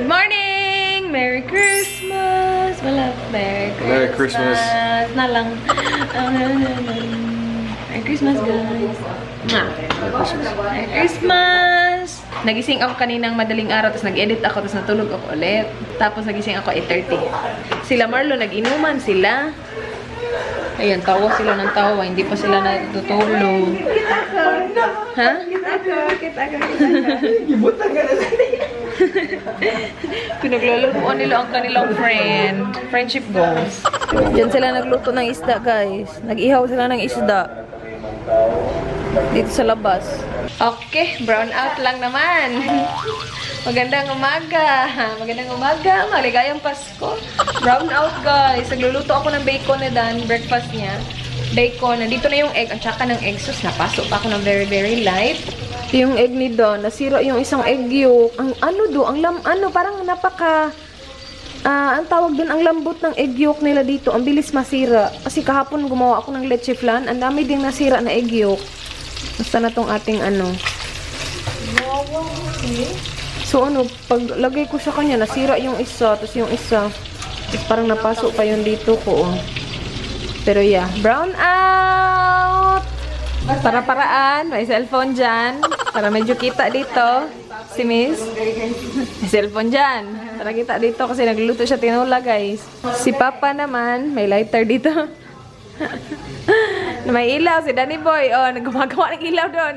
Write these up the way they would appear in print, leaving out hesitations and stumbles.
Good morning! Merry Christmas! Wala, Merry Christmas! Merry Christmas! Na lang. Merry Christmas, guys! Merry Christmas! Nagising ako kaninang madaling araw, tapos nag-edit ako, tapos natulog ako ulit. Tapos nagising ako 8:30. Sila Marlo, nag-inuman sila. Ayan, tawa sila ng tawa. Hindi pa sila natutulog. Ha? Kita ka. Gibutan ka na sa Pinaglalaroan nila ang kanilang friend. Friendship goals. Diyan sila nagluto ng isda, guys. Nag-ihaw sila ng isda. Dito sa labas. Okay, brown out lang naman. Magandang umaga. Magandang umaga. Maligayang Pasko. Brown out, guys. Nagluluto ako ng bacon na Dan. Breakfast niya. Bacon. Nandito na yung egg. At saka ng egg sauce. Napasok pa ako ng very, very light. Ito yung egg ni Don. Nasira yung isang egg yolk. Ang parang napaka... ang tawag dun, ang lambot ng egg yolk nila dito. Ang bilis masira. Kasi kahapon gumawa ako ng leche flan. Ang dami ding nasira na egg yolk. Basta na tong ating ano. So pag lagay ko sa kanya, nasira yung isa. Tapos yung isa. Tapos parang napasok pa yun dito ko. Pero yeah, brown out! Para-paraan. May cellphone dyan. Para medyo kita dito. Si Miss. May cellphone dyan. Para kita dito kasi nagluluto siya tinula, guys. Si Papa naman, may lighter dito. May ilaw. Si Danny Boy. Oh, nagumagawa ng ilaw doon.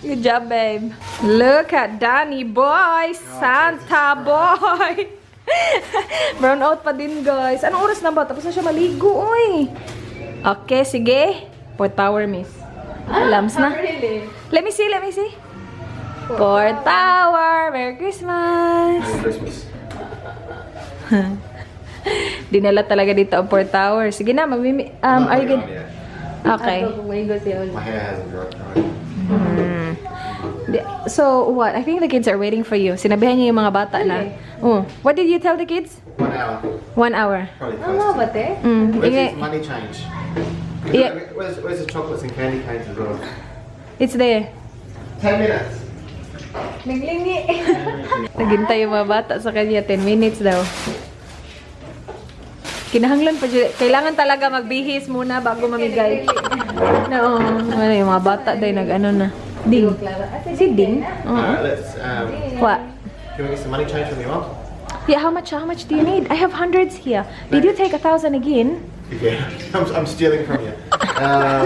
Good job, babe. Look at Danny Boy. Santa Boy. Brown out pa din, guys. Anong oras na ba? Tapos na siya maligo, oy. Okay, sige. Port Tower, Miss. Alarms na. Let me see, let me see. Port Tower. Merry Christmas. Merry Christmas. Dinala talaga dito ang Port Tower. Sige na, are you good? Okay. My hair hasn't dried. So, what? I think the kids are waiting for you. Sinabihan niyo yung mga bata na. Oh, what did you tell the kids? 1 hour. 1 hour. Probably close to. Where's his money change? Yeah. Where's the chocolates and candy canes as well? It's there. 10 minutes. Naghintay yung mga bata sa kanya. 10 minutes daw. Kinahanglan pa dyan. Kailangan talaga magbihis muna bago mamigay. No, ano yung mga bata dahil nag-ano na. Ding. Si Ding? Alright, let's. What? Can we get some money change from your mom? Yeah, how much do you need? I have hundreds here. Did you take 1,000 again? Yeah, I'm stealing from you.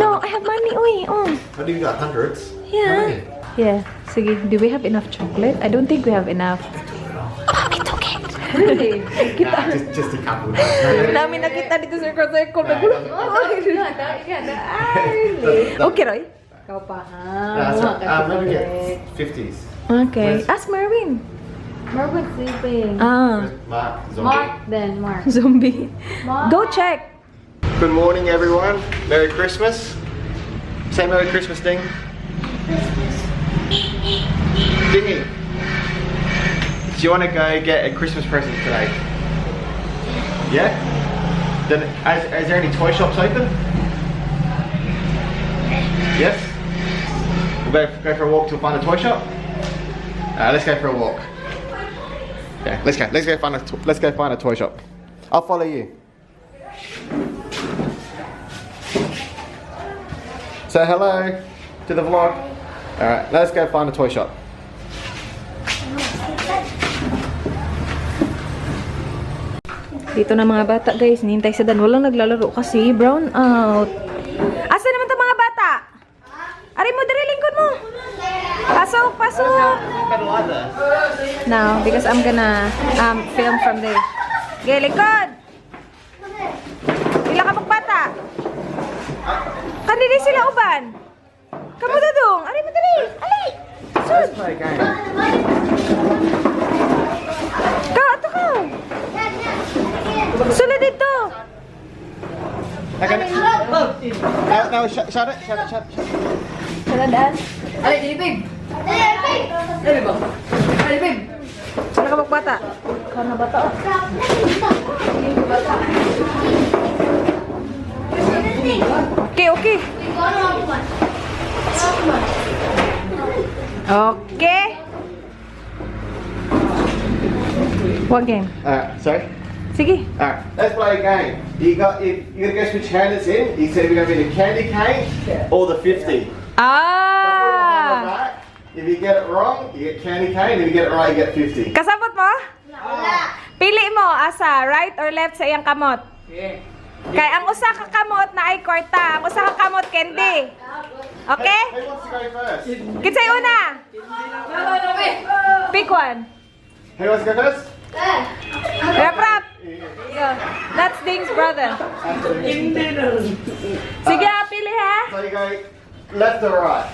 No, I have money. Uy, oh. What do you got? Hundreds? Yeah. Yeah. Sige, do we have enough chocolate? I don't think we have enough. Mami, took it. Really? Nah, just a couple. Namin nakita dito sa circle. Okay, Roy? Maybe get 50s. Okay. Ask Marvin. Marvin's sleeping. Ah, Where's Mark? Zombie. Mark then, Mark. zombie. Go check. Good morning, everyone. Merry Christmas. Say Merry Christmas, Ding. Dingy. Do you want to go get a Christmas present today? Yeah? Then, is there any toy shops open? Yes? We'll go for a walk to find a toy shop? Let's go for a walk. Yeah, let's go. Let's go find a toy shop. I'll follow you. Say hello to the vlog. Alright, let's go find a toy shop. Dito na mga bata, guys. Nihintay sa Dan. Walang naglalaro kasi brown out. Asa naman to mga bata? Ari mo, dali lingkod mo. Pasok, pasok. Now, because I'm gonna film from there. Okay, lingkod. Ila ka magbata. Kanili sila uban. Kamu dudong. Ari mo, dali. Ali. Sud. Let's play a game. Ato ka. Sulod dito. Okay. No, shut it. Saladaan. Ali, dili babe. Dili ba? Ali babe. Saan ka magbata? Kana bata. Okay. Okay. What game? Sorry? Sige. Alright, let's play a game. If you're gonna guess which hand it's in, you said we're gonna be the candy cane or the 50. Ah! If you get it wrong, you get candy cane. If you get it right, you get 50. Kasabot mo? Pili mo, asa, right or left sa iyang kamot? Kay ang usa ka kamot na ay kwarta, ang usa ka kamot candy. Okay? Who wants to go first? Kinsay una? Pick one. Who wants to go first? Rap. That's Ding's brother. Sige, pili ha. So you go left or right?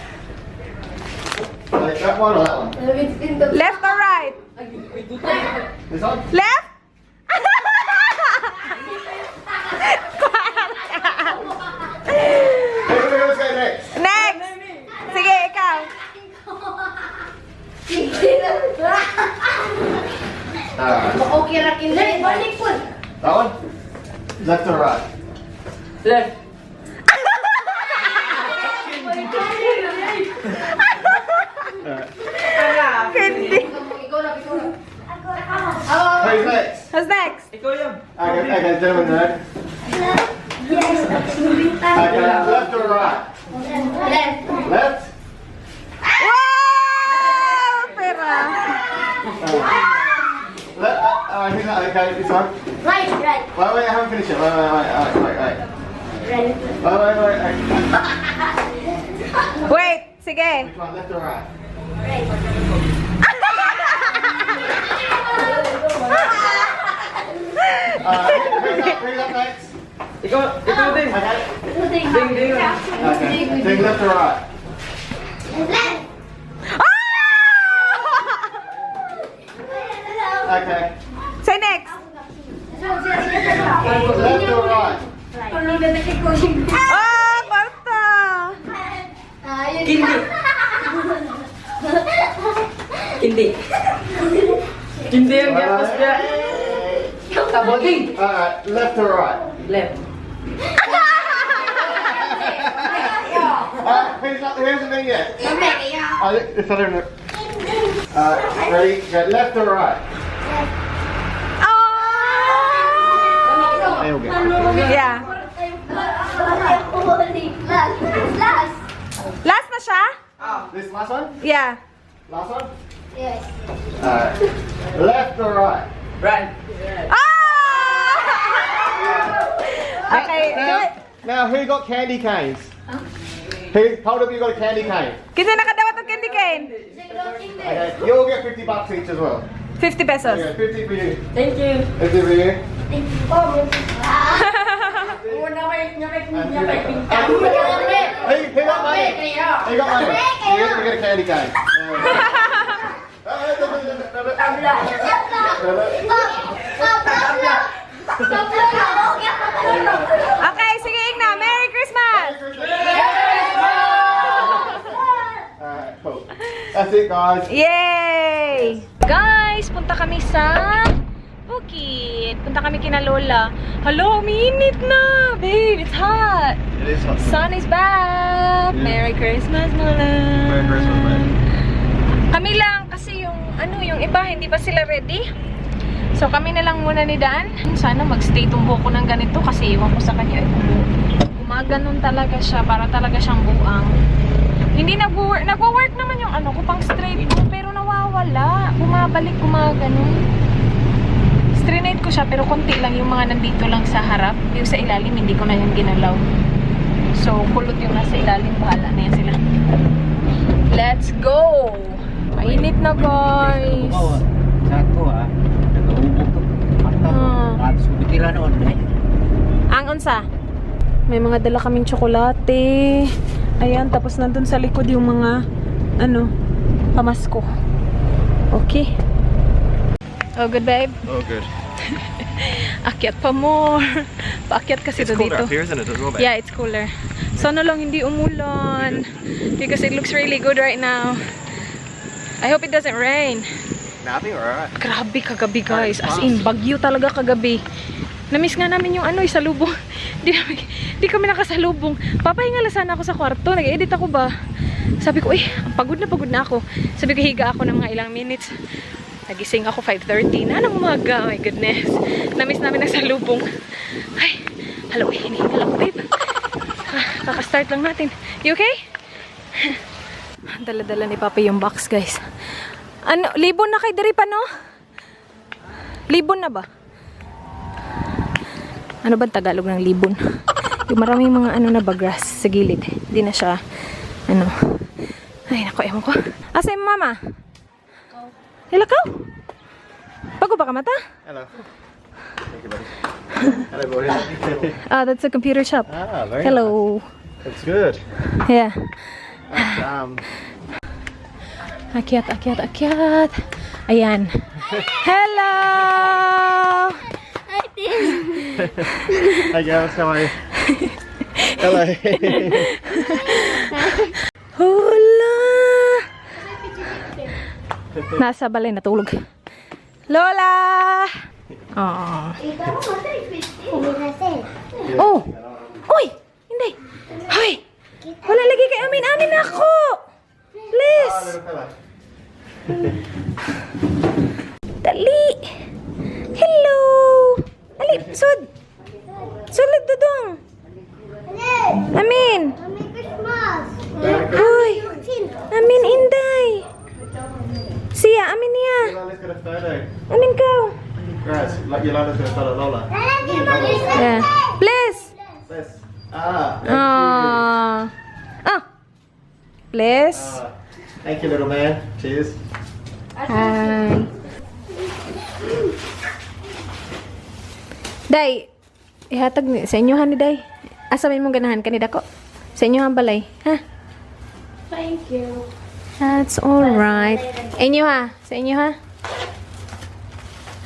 Like that one or that one? Left or right? This one? Left? Who's go next? Next! Sige, ikaw. Alright. That one? Left or right? Left. Hindi. Who's next? Who's next? Ikaw yan. Okay, gentlemen, there. Okay, left or right? Left? Wow! Pera. Who's that? Okay, this one. Wait, I haven't finished it. Wait. Wait, sige. Which one, left or right? Who's up next? Ikaw din. Okay. Ding, ding. Okay. Think left or right? Okay. Say next. Left or right? Ah, kwarta. Hindi. Hindi ang gapas niya. Taboding. Alright, left or right? Left. Who hasn't been yet? It's not even. Ready? Go left or right? Ah! They'll get Yeah. Last na siya? This last one? Yeah. Last one? Alright. Left or right? Right. Ah! Okay. Now who got candy canes? Hold up, you got a candy cane. Kinsa nakadawat og candy cane? Okay, you'll get $50 each as well. 50 pesos. Okay, 50 for you. Thank you. 50 for you. Who got money? Who got money? You get a candy cane. Okay, sige Igna. Merry Christmas! Alright, cool. That's it, guys. Yay! Guys, punta kami sa Bukid. Punta kami kina Lola. Hello, umiinit na! Babe, it's hot! It is hot. Sun is back! Yeah. Merry Christmas, Lola! Merry Christmas, man. Kami lang, kasi yung iba, hindi pa sila ready. So, kami na lang muna ni Dan. Sana magstay tong buhok ko ng ganito kasi iwan ko sa kanya. Gumaganon talaga siya, para talaga siyang buang. Hindi nagwo-work. Nagwo-work naman yung ano ko, pang straight ko, pero nawawala. Bumabalik, gumaganon. Straight ko siya, pero konti lang yung mga nandito lang sa harap. Yung sa ilalim, hindi ko na yung ginalaw. So, kulot yung nasa ilalim. Bahala na yan sila. Let's go! Mainit na, guys. Satu nag-uubog to. At subitira noon eh. Ang unsa? May mga dala kaming tsokolate. Ayan, tapos nandun sa likod yung mga pamasko. Okay. Oh, good babe. Oh, good. Akyat pa more. Paakyat kasi It's to colder dito. up here, isn't it, as well, babe? Yeah, it's cooler. Sana lang hindi umulan. Because it looks really good right now. I hope it doesn't rain. Nah, I think we're alright. Grabe kagabi guys. As in, bagyo talaga kagabi. Namiss nga namin yung isalubong. Di kami nakasalubong. Papahingala sana ako sa kwarto. Nag-edit ako ba? Sabi ko, pagod na ako. Sabi ko, higa ako ng mga ilang minutes. Nagising ako 5:30 na ng umaga. My goodness. Namiss namin na salubong. Ay, hello, hinihingal ako, babe. Kaka-start lang natin. You okay? Dala-dala ni Papa yung box, guys. Ano, libon na kay Dari pa, no? Libon na ba? Ano ba Tagalog ng libon? Yung maraming mga ano na ba, grass sa gilid. Hindi na siya, ano. Ay, naku, ewan ko. Asa yung mama? Hilakaw? Bago ba ka mata? Hello. Thank you, buddy. Hello, buddy. Ah, that's a computer shop. Ah, very Hello. nice. That's good. Yeah. That's, Akyat, akyat, akyat. Ayan. Hello! Hi, girls. How are you? Hello. Hola! Nasa balay, natulog. Lola! Oh. Oh! Uy! Hindi! Hoy! Wala lagi kay Amin. Amin ako! Please! Dali! Hello! Dali! Sud! Sulod dudong! Amin! Hoy! Amin, Inday! Siya, Amin niya! Yolala's got a photo. Amin ka! Grass, like Yolala's got a photo, Lola. Yeah. Please! This. Ah. Ah! Please! Thank you, little man. Cheers. Hi! Day! Ihatag ni sa inyo ni Day. Asa may mong ganahan kanida ko? Sa inyo ang balay, ha? Thank you. That's alright. Inyo ha? Sa inyo ha?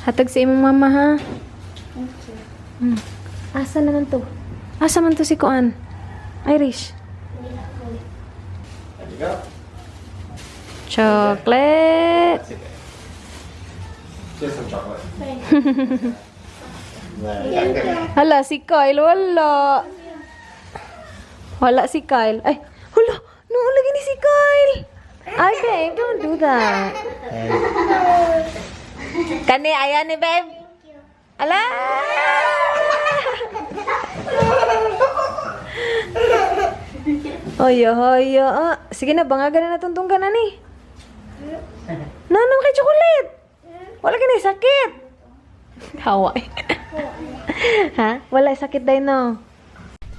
Hatag sa imong mama ha? Asa naman to? Asa man to si Kuan? Irish. There you go. Chocolate. That's okay. Just some chocolate. Hala, si Kyle. Wala. Wala si Kyle. Ay, hala. Noon lagi ni si Kyle. Ay, babe, don't do that. Kani, ayan ni babe. Ala! Oyo, oyo. Ah, sige na, bangagan na natuntong ka na ni. Nanam kay chocolate. Wala ka na sakit. Haway. Ha? Wala sakit day no.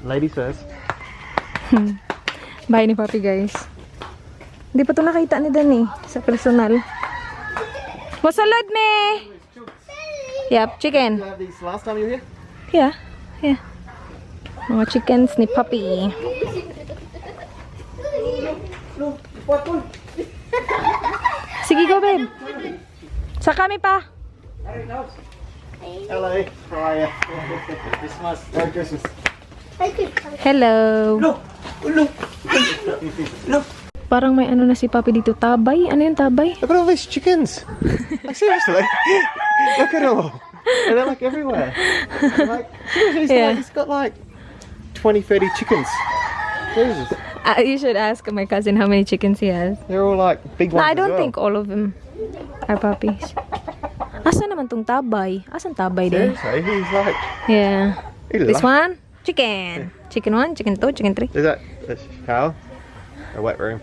Ladies first. Bye ni Papi, guys. Hindi pa ito nakita ni Dani sa personal. Masalad me! Yep, chicken. Did you have these last time you were here? Yeah, yeah. Mga chickens ni Papi. Sige, go, babe. Sa kami pa. Hello. How are you? Christmas. Merry Christmas. Hello. Parang may ano na si Papi dito. Tabay? Ano yung tabay? Look at all these chickens. Like, seriously. Look at all. And they're like everywhere. Like, seriously, Yeah. he's got like 20, 30 chickens. Jesus. You should ask my cousin how many chickens he has. They're all like big No, ones. I don't as well. think all of them are puppies. Asa naman tong tabay? Asan tabay din? Seriously, he's like. Yeah. He This loves- one? Chicken. Chicken 1, chicken 2, chicken 3. Is that this cow? A wet room.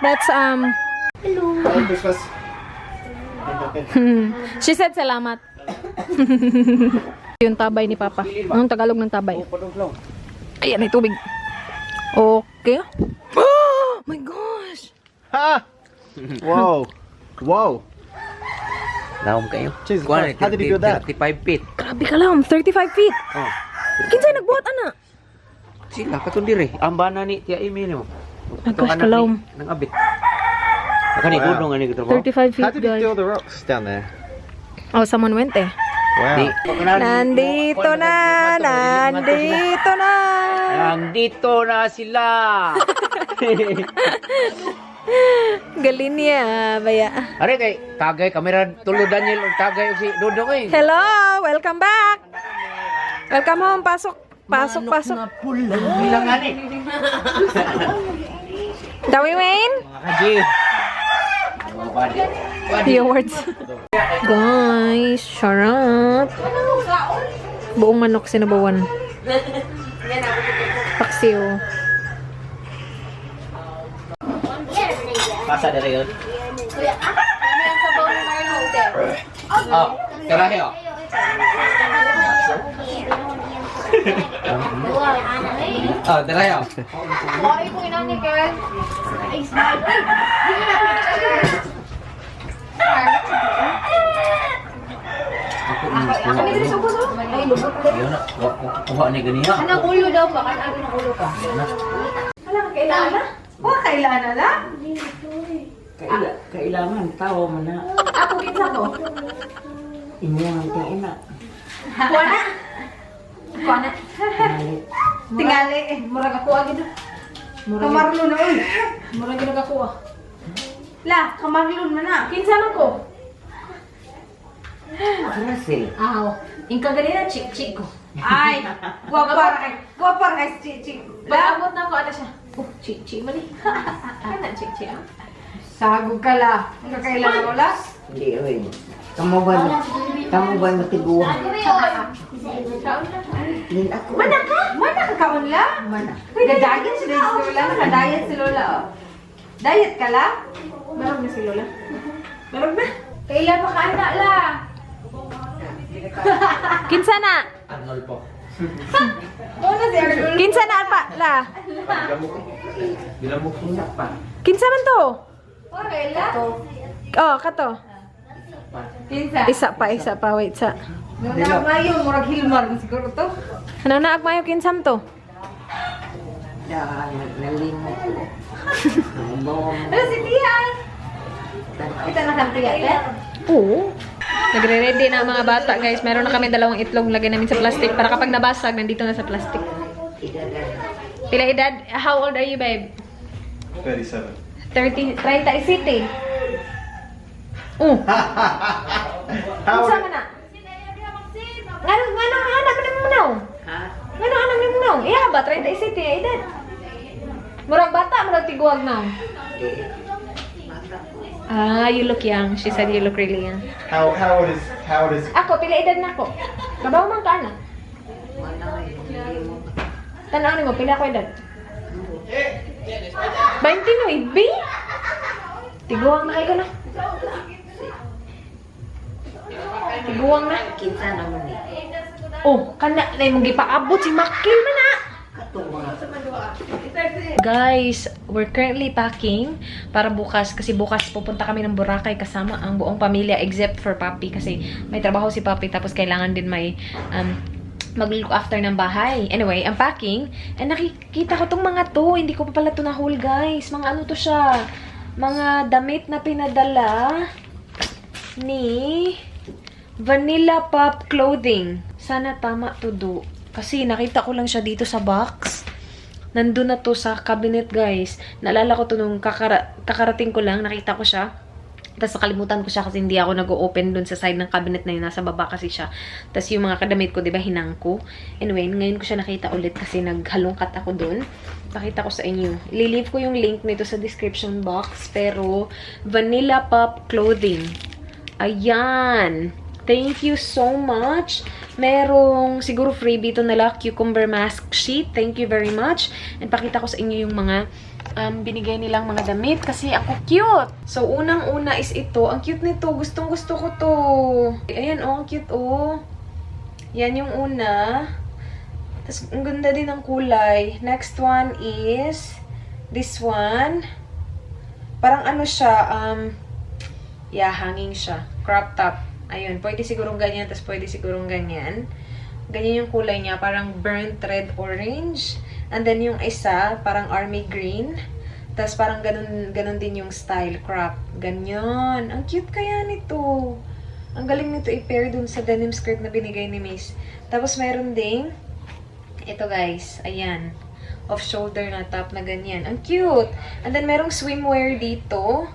That's, Merry Christmas. she said salamat. Yung tabay ni Papa. Anong Tagalog ng tabay? Ayan, may tubig. Okay. Oh my gosh! Ha! Whoa. Whoa. Naom kayo. Jesus Kuha Christ, how did he do that? 35 feet. Grabe ka lang, 35 feet. Oh. Kinsay nagbuhat, ana? Sila, katundiri. Ang bana ni Tia Emily mo. Ay, gosh, kalawm. Nang abit. Baka ni Wow. gudong ani gito mo. 35 feet, How did he guys. steal the rocks down there? Oh, someone went eh. Wow. Nandito na! Nandito na! Nandito na sila. Galing niya, baya. Are kay tagay kamera tulo Daniel ug tagay og si Dodong eh. Hello! Welcome back! Welcome home. Pasok. Pasok, pasok. Bilang ani. Dawi Wayne? Mga haji. The awards. Guys, sarap. Buong manok sinabawan. Paksiw. Masa dari yun? Oh, tirahe oh. Oh, tirahe oh. Yun na, kuha ni ganiya. Anong ulo daw ba? Anong ulo ka? Wala, kailangan na? Kailangan na? Kailangan tao man na Ako kinsa to? inyong ina. Kuha na? Kuha na? Tingali eh. Murag ako agad. Kamarlon na uy. Murag ginag ako ah. La, kamarlon man na. Kinsa man ko? Russell. Aw. Ingka ganina chik-chik ko. Ay, guwapar kay chik-chik. Pag-abot na ako ata siya. Oh, chik-chik man eh. Ano chik-chik ah? Sagog ka la. Ang kakailangan ko la? Hindi oy. Kamu ba matiguan? Din ako. Mana ka? Mana ka kaon la? Mana. Uy, na-diet si Lola. Naka-diet si Lola oh. Diet ka la? Meron na si Lola. Meron na. Kailan pa ka anak la? Kinsa na? Arnold po. Muna si Arnul. Kinsa na pa la? Bilang mo kina pa. Kinsa man to? Oh, Rela? Oh, kato. Kinsa? Isa pa, wait sa. Nung nakamayo, murag hilmar na siguro to. Ano na agmayo kinsam to? Nalimot ko. Ano si Tian? Kita na kang Tian. Oo. Nagre-ready na ang mga bata, guys. Meron na kami dalawang itlog, lagay namin sa plastic para kapag nabasag, nandito na sa plastic. Pila edad? How old are you, babe? 37. 30 city. Oh. How Kinsa man na? Ngano anak mo naw? Ha? Ngano anak mo naw? Iya ba 30 city edad? Murag bata, murag tiguag naw. Ah, you look young. She said you look really young. How old is Ako, pila edad na ako. Kabaw man ka na. Tanaw ni mo, pila ko edad? 29, B? Tiguang na kayo na. Tiguang na. Kinsa naman ni. Oh, kana na yung gipaabot si Makil na na. Kato mga. Guys, we're currently packing para bukas. Kasi bukas pupunta kami ng Boracay kasama ang buong pamilya except for Papi. Kasi may trabaho si Papi tapos kailangan din may mag-look after ng bahay. Anyway, I'm packing. And nakikita ko tong mga to. Hindi ko pa pala to na-haul, guys. Mga ano to siya. Mga damit na pinadala ni Vanilla Pop Clothing. Sana tama to do. Kasi nakita ko lang siya dito sa box. Nandun na to sa cabinet, guys. Naalala ko to nung kakarating ko lang. Nakita ko siya. Tapos nakalimutan ko siya kasi hindi ako nag-open dun sa side ng cabinet na yun. Nasa baba kasi siya. Tapos yung mga kadamit ko, diba, hinang ko. Anyway, ngayon ko siya nakita ulit kasi naghalongkat ako dun. Pakita ko sa inyo. Ililive ko yung link nito sa description box. Pero, Vanilla Pop Clothing. Ayan. Thank you so much. Merong siguro freebie ito nila, cucumber mask sheet. Thank you very much. And pakita ko sa inyo yung mga binigay nilang mga damit kasi ako cute. So, unang-una is ito. Ang cute nito. Gustong-gusto ko to. Ayan, oh. Ang cute, oh. Yan yung una. Tapos, ang ganda din ng kulay. Next one is this one. Parang ano siya, yeah, hanging siya. Crop top. Ayun, pwede sigurong ganyan, tapos pwede sigurong ganyan. Ganyan yung kulay niya, parang burnt red orange. And then yung isa, parang army green. Tapos parang ganun din yung style, crop. Ganyan. Ang cute kaya nito. Ang galing nito i-pair dun sa denim skirt na binigay ni Miss. Tapos mayroon ding, ito guys, ayan. Off-shoulder na top na ganyan. Ang cute! And then merong swimwear dito,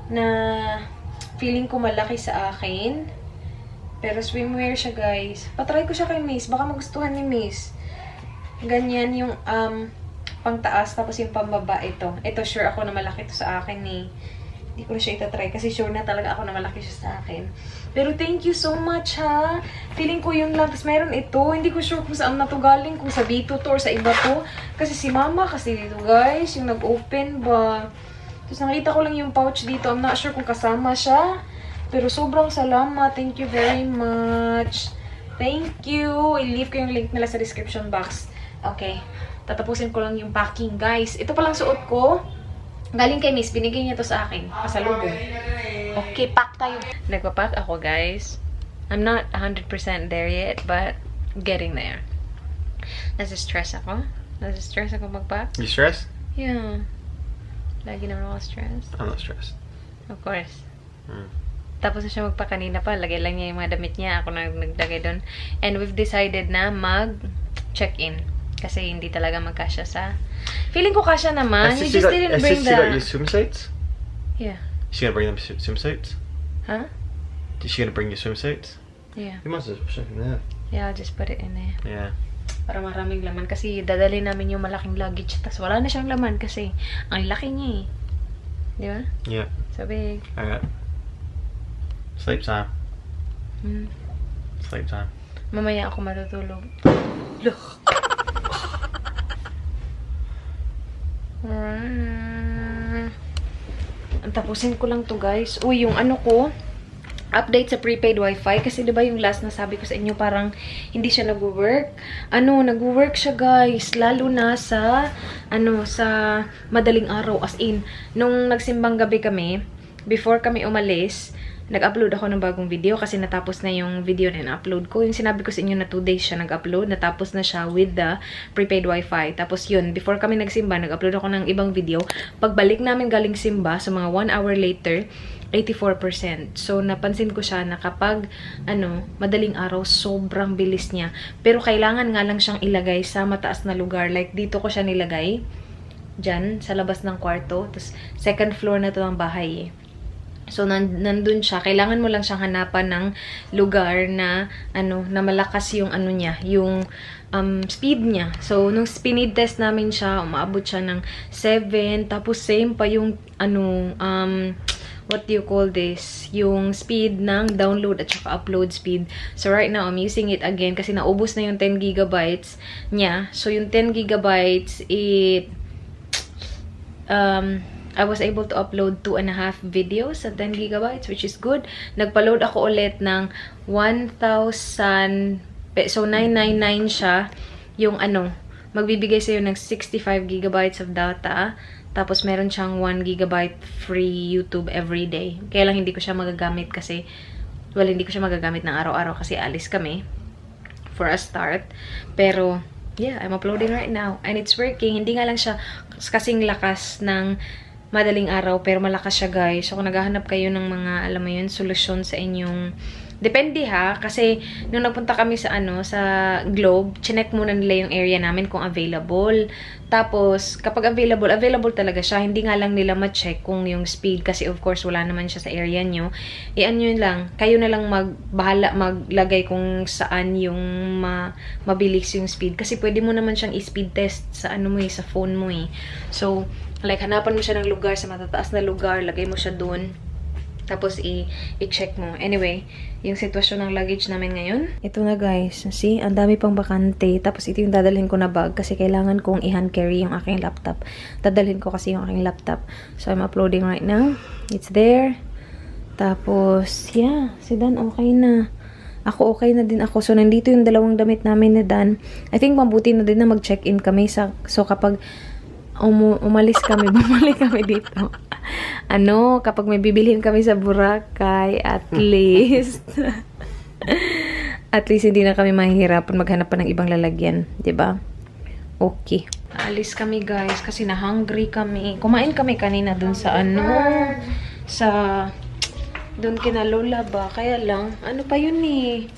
na feeling ko malaki sa akin. Pero swimwear siya, guys. Patry ko siya kay Miss. Baka magustuhan ni Miss. Ganyan yung pangtaas. Tapos yung pambaba ito. Ito, sure ako na malaki ito sa akin eh. Hindi ko na siya itatry kasi sure na talaga ako na malaki siya sa akin. Pero thank you so much ha. Feeling ko yun lang. Tapos meron ito. Hindi ko sure kung saan na to galing. Kung sa dito to or sa iba to. Kasi si mama kasi dito guys. Yung nag-open ba. Tapos nakita ko lang yung pouch dito. I'm not sure kung kasama siya. Pero sobrang salamat. Thank you very much. Thank you. I-leave ko yung link nila sa description box. Okay. Tatapusin ko lang yung packing guys. Ito palang suot ko. Galing kay Miss, binigay niya to sa akin. Pasalubong. Okay, pack tayo. Nagpapack ako, guys. I'm not 100% there yet, but getting there. Nasa-stress ako. Nasa-stress ako mag-pack. You stressed? Yeah. Lagi naman ako stress. I'm not stressed. Of course. Tapos na siya magpack kanina pa. Lagay lang niya yung mga damit niya. Ako na naglagay doon. And we've decided na mag-check-in. Kasi hindi talaga magkasya sa... Feeling ko kasya naman. You just didn't bring you got your the... swimsuits? Yeah. Is she gonna bring them swimsuits? Huh? Is she gonna bring your swimsuits? Yeah. You must have checked them there. Yeah, I'll just put it in there. Yeah. Para maraming laman. Kasi dadali namin yung malaking luggage. Tapos wala na siyang laman kasi ang laki niya eh. Di ba? Yeah. So big. Alright. Sleep time. Sleep time. Mamaya ako matutulog. Look. Ang tapusin ko lang to guys. Uy, yung ano ko, update sa prepaid wifi. Kasi diba yung last na sabi ko sa inyo, parang hindi siya nag-work. Nag-work siya guys. Lalo na sa, sa madaling araw. As in, nung nagsimbang gabi kami, before kami umalis, nag-upload ako ng bagong video kasi natapos na yung video na in-upload ko. Yung sinabi ko sa inyo na 2 days siya nag-upload, natapos na siya with the prepaid wifi. Tapos yun, before kami nagsimba, nag-upload ako ng ibang video. Pagbalik namin galing simba, so mga 1 hour later, 84%. So, napansin ko siya na kapag, madaling araw, sobrang bilis niya. Pero kailangan nga lang siyang ilagay sa mataas na lugar. Like, dito ko siya nilagay. Diyan, sa labas ng kwarto. Tapos, second floor na to ng bahay eh. So, nandun siya. Kailangan mo lang siyang hanapan ng lugar na, na malakas yung niya, yung speed niya. So, nung speed test namin siya, umaabot siya ng 7. Tapos, same pa yung, what do you call this? Yung speed ng download at saka upload speed. So, right now, I'm using it again kasi naubos na yung 10 gigabytes niya. So, yung 10 gigabytes, I was able to upload 2.5 videos at 10 gigabytes, which is good. Nagpa-load ako ulit ng 1,000, so 999 siya. Yung magbibigay sa'yo ng 65 gigabytes of data. Tapos meron siyang 1 gigabyte free YouTube everyday. Kaya lang hindi ko siya magagamit kasi, hindi ko siya magagamit ng araw-araw kasi alis kami for a start. Pero, yeah, I'm uploading right now. And it's working. Hindi nga lang siya kasing lakas ng madaling araw, pero malakas siya guys. So, kung naghahanap kayo ng mga, alam mo yun, solusyon sa inyong... Depende ha, kasi nung nagpunta kami sa sa Globe, chinek muna nila yung area namin kung available. Tapos, kapag available talaga siya. Hindi nga lang nila ma-check kung yung speed, kasi of course, wala naman siya sa area nyo. Yun lang, kayo na lang bahala maglagay kung saan yung mabilis yung speed. Kasi pwede mo naman siyang i-speed test sa sa phone mo eh. So, like, hanapan mo siya ng lugar, sa matataas na lugar, lagay mo siya dun. Tapos, i-check mo. Anyway, yung sitwasyon ng luggage namin ngayon. Ito na guys. See? Ang dami pang bakante. Tapos, ito yung dadalhin ko na bag. Kasi kailangan kong i-hand carry yung aking laptop. Dadalhin ko kasi yung aking laptop. So, I'm uploading right now. It's there. Tapos, yeah. Si Dan, okay na. Ako, okay na din ako. So, nandito yung dalawang damit namin na Dan. I think, mabuti na din na mag-check-in kami. So, kapag umalis kami, bumalik kami dito. Kapag may bibilhin kami sa Boracay, at least hindi na kami mahihirapan maghanap pa ng ibang lalagyan, 'di ba? Okay. Alis kami guys kasi na-hungry kami. Kumain kami kanina dun sa dun kina Lola ba? Kaya lang, pa yun eh.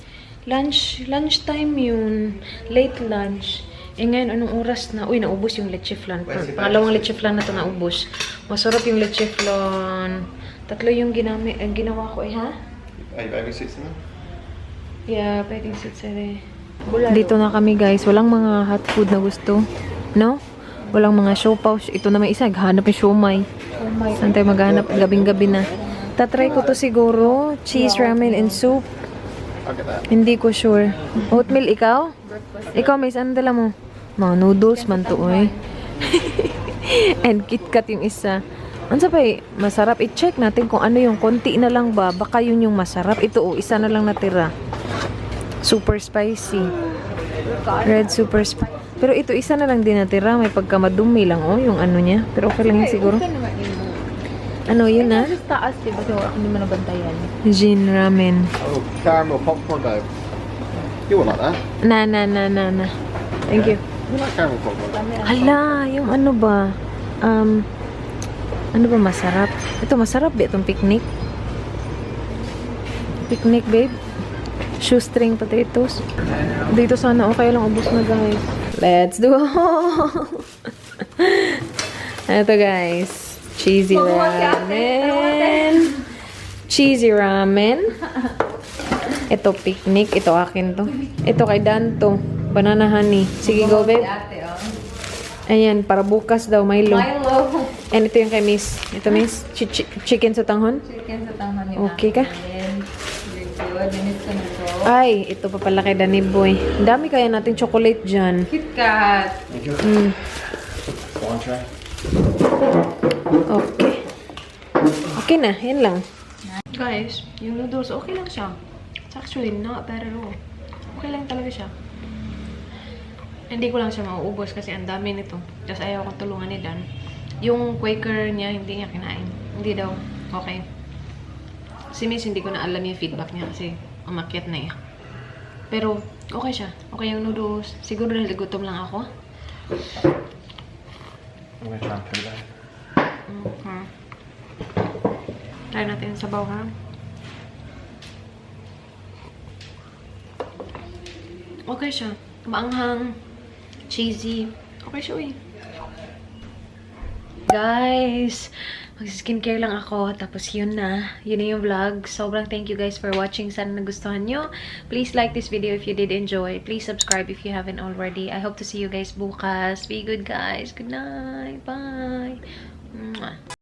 Lunch time yun. Late lunch. Ngayon, anong oras na? Uy, naubos yung leche flan. Pangalawang leche flan na ito naubos. Masarap yung leche flan. 3 yung ginawa ko ha? Are you bathing suits in there? Yeah, bathing suits are there. Dito na kami guys. Walang mga hot food na gusto. No? Walang mga siopaw. Ito na may isa, hanap yung siomay. Saan tayo maghanap? Gabing-gabi na. Tatry ko to siguro. Cheese, ramen, and soup. I'll get that. Hindi ko sure. Oatmeal, ikaw? Ikaw, may saan dala mo? Mga noodles man to, oy. And KitKat yung isa. Ano sa pa masarap. I-check natin kung ano yung konti na lang ba. Baka yun yung masarap. Ito, isa na lang natira. Super spicy. Red super spicy. Pero ito, isa na lang din natira. May pagkamadumi lang, oh, yung ano niya. Pero okay lang yun siguro. Ano, yun na? Sa taas, diba? So, hindi mo nabantayan. Jin ramen. Oh, caramel popcorn though. You will like that. Na. Thank you. You like caramel popcorn? Hala, yung ano ba? Ano ba masarap? Ito, masarap ba itong picnic? Picnic, babe. Shoestring potatoes. Dito sana, okay lang, ubos na, guys. Let's do Ito, guys. Cheesy ramen. Cheesy ramen. Ito, picnic. Ito, akin to. Ito, kay Dan to. Banana honey. Sige, go, babe. Ayan, para bukas daw, Milo. And ito yung kay Miss. Ito, Miss. Chicken sa tanghon? Chicken sa tanghon yun. Okay ka? Dinis ko na to. Ay, ito pa pala kay Danny Boy. Ang dami kaya natin chocolate dyan. KitKat. Mm. One tray. Okay. Okay na, yan lang. Guys, yung noodles, okay lang siya. It's actually not bad at all. Okay lang talaga siya. Hindi ko lang siya mauubos kasi ang dami nito. Tapos ayaw kong tulungan ni Dan. Yung Quaker niya, hindi niya kinain. Hindi daw. Okay. Si Miss, hindi ko na alam yung feedback niya kasi umakyat na eh. Pero, okay siya. Okay yung noodles. Siguro dahil gutom lang ako. I'm gonna try and put it down. Okay. Try natin sa sabaw, ha? Okay siya. Maanghang. Cheesy. Okay siya, eh. Guys, mag-skincare lang ako. Tapos yun na. Yun na yung vlog. Sobrang thank you guys for watching. Sana nagustuhan nyo. Please like this video if you did enjoy. Please subscribe if you haven't already. I hope to see you guys bukas. Be good, guys. Good night. Bye. Mwah.